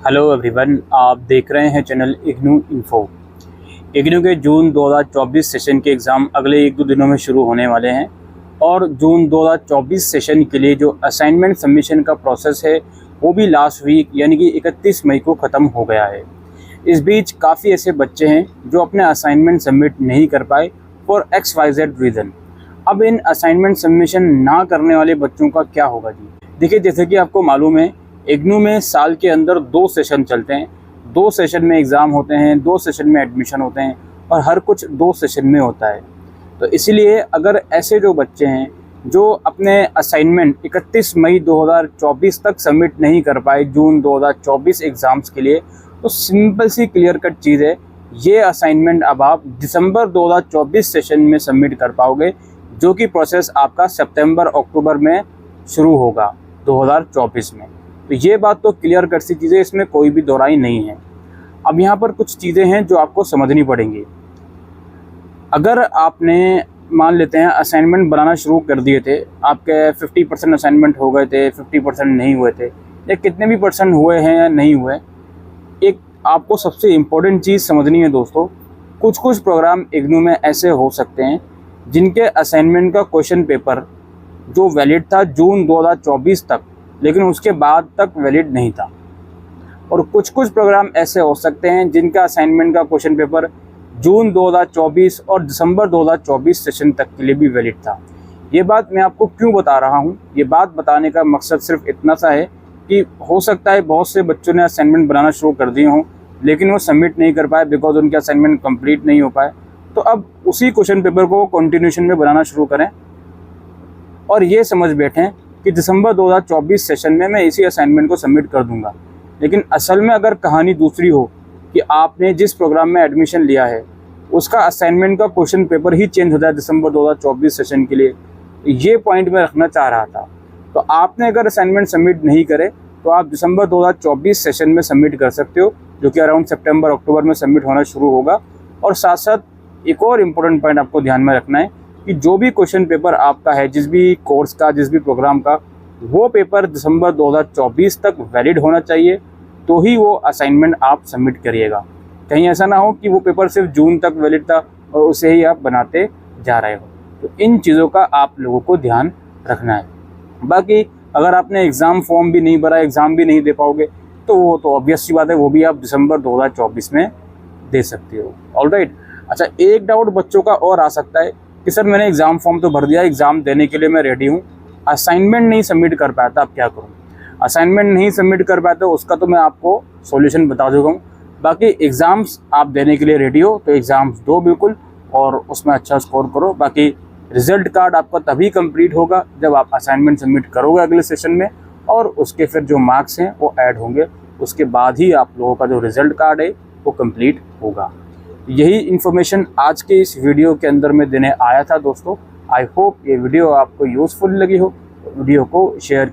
Hello everyone, आप देख रहे हैं चैनल इग्नू इन्फो। इग्नू के जून 2024 सेशन के एग्ज़ाम अगले 1-2 दिनों में शुरू होने वाले हैं और जून 2024 सेशन के लिए जो असाइनमेंट सबमिशन का प्रोसेस है वो भी लास्ट वीक यानी कि 31 मई को ख़त्म हो गया है। इस बीच काफ़ी ऐसे बच्चे हैं जो अपने असाइनमेंट सबमिट नहीं कर पाए फॉर XYZ रीज़न। अब इन असाइनमेंट सबमिशन ना करने वाले बच्चों का क्या होगा जी? देखिए, जैसे कि आपको मालूम है इग्नू में साल के अंदर 2 सेशन चलते हैं। 2 सेशन में एग्ज़ाम होते हैं, 2 सेशन में एडमिशन होते हैं और हर कुछ 2 सेशन में होता है। तो इसलिए अगर ऐसे जो बच्चे हैं जो अपने असाइनमेंट 31 मई 2024 तक सबमिट नहीं कर पाए जून 2024 एग्ज़ाम्स के लिए, तो सिंपल सी क्लियर कट चीज़ है, ये असाइनमेंट अब आप दिसंबर 2024 सेशन में सबमिट कर पाओगे, जो कि प्रोसेस आपका सितंबर-अक्टूबर में शुरू होगा 2024 में। तो ये बात तो क्लियर कट सी चीज़ें, इसमें कोई भी दोहराई नहीं है। अब यहाँ पर कुछ चीज़ें हैं जो आपको समझनी पड़ेंगी। अगर आपने मान लेते हैं असाइनमेंट बनाना शुरू कर दिए थे, आपके 50% असाइनमेंट हो गए थे, 50% नहीं हुए थे, या कितने भी परसेंट हुए हैं या नहीं हुए, एक आपको सबसे इम्पोर्टेंट चीज़ समझनी है दोस्तों। कुछ कुछ प्रोग्राम इग्नू में ऐसे हो सकते हैं जिनके असाइनमेंट का क्वेश्चन पेपर जो वैलिड था जून 2024 तक, लेकिन उसके बाद तक वैलिड नहीं था। और कुछ कुछ प्रोग्राम ऐसे हो सकते हैं जिनका असाइनमेंट का क्वेश्चन पेपर जून 2024 और दिसंबर 2024 सेशन तक के लिए भी वैलिड था। ये बात मैं आपको क्यों बता रहा हूँ, ये बात बताने का मकसद सिर्फ इतना सा है कि हो सकता है बहुत से बच्चों ने असाइनमेंट बनाना शुरू कर दिए हों लेकिन वो सबमिट नहीं कर पाए बिकॉज उनके असाइनमेंट कंप्लीट नहीं हो पाए। तो अब उसी क्वेश्चन पेपर को कंटिन्यूशन में बनाना शुरू करें और ये समझ बैठें कि दिसंबर 2024 सेशन में मैं इसी असाइनमेंट को सबमिट कर दूंगा। लेकिन असल में अगर कहानी दूसरी हो कि आपने जिस प्रोग्राम में एडमिशन लिया है उसका असाइनमेंट का क्वेश्चन पेपर ही चेंज हो जाए दिसंबर 2024 सेशन के लिए, ये पॉइंट मैं रखना चाह रहा था। तो आपने अगर असाइनमेंट सबमिट नहीं करे तो आप दिसंबर 2024 सेशन में सबमिट कर सकते हो, जो कि अराउंड सितंबर-अक्टूबर में सबमिट होना शुरू होगा। और साथ साथ एक और इम्पोर्टेंट पॉइंट आपको ध्यान में रखना है कि जो भी क्वेश्चन पेपर आपका है, जिस भी कोर्स का, जिस भी प्रोग्राम का, वो पेपर दिसंबर 2024 तक वैलिड होना चाहिए, तो ही वो असाइनमेंट आप सबमिट करिएगा। कहीं ऐसा ना हो कि वो पेपर सिर्फ जून तक वैलिड था और उसे ही आप बनाते जा रहे हो। तो इन चीज़ों का आप लोगों को ध्यान रखना है। बाकी अगर आपने एग्ज़ाम फॉर्म भी नहीं भरा, एग्ज़ाम भी नहीं दे पाओगे, तो वो तो ऑब्वियस सी बात है, वो भी आप दिसंबर 2024 में दे सकते हो। ऑलराइट। अच्छा, एक डाउट बच्चों का और आ सकता है कि सर मैंने एग्ज़ाम फॉर्म तो भर दिया, एग्ज़ाम देने के लिए मैं रेडी हूँ, असाइनमेंट नहीं सबमिट कर पाया था, अब क्या करूँ? असाइनमेंट नहीं सबमिट कर पाया तो उसका तो मैं आपको सॉल्यूशन बता चुका हूँ। बाकी एग्ज़ाम्स आप देने के लिए रेडी हो तो एग्ज़ाम्स दो बिल्कुल, और उसमें अच्छा स्कोर करो। बाकी रिज़ल्ट कार्ड आपका तभी कंप्लीट होगा जब आप असाइनमेंट सबमिट करोगे अगले सेशन में, और उसके फिर जो मार्क्स हैं वो ऐड होंगे, उसके बाद ही आप लोगों का जो रिज़ल्ट कार्ड है वो कंप्लीट होगा। यही इन्फॉर्मेशन आज के इस वीडियो के अंदर मैं देने आया था दोस्तों। आई होप ये वीडियो आपको यूज़फुल लगी हो। वीडियो को शेयर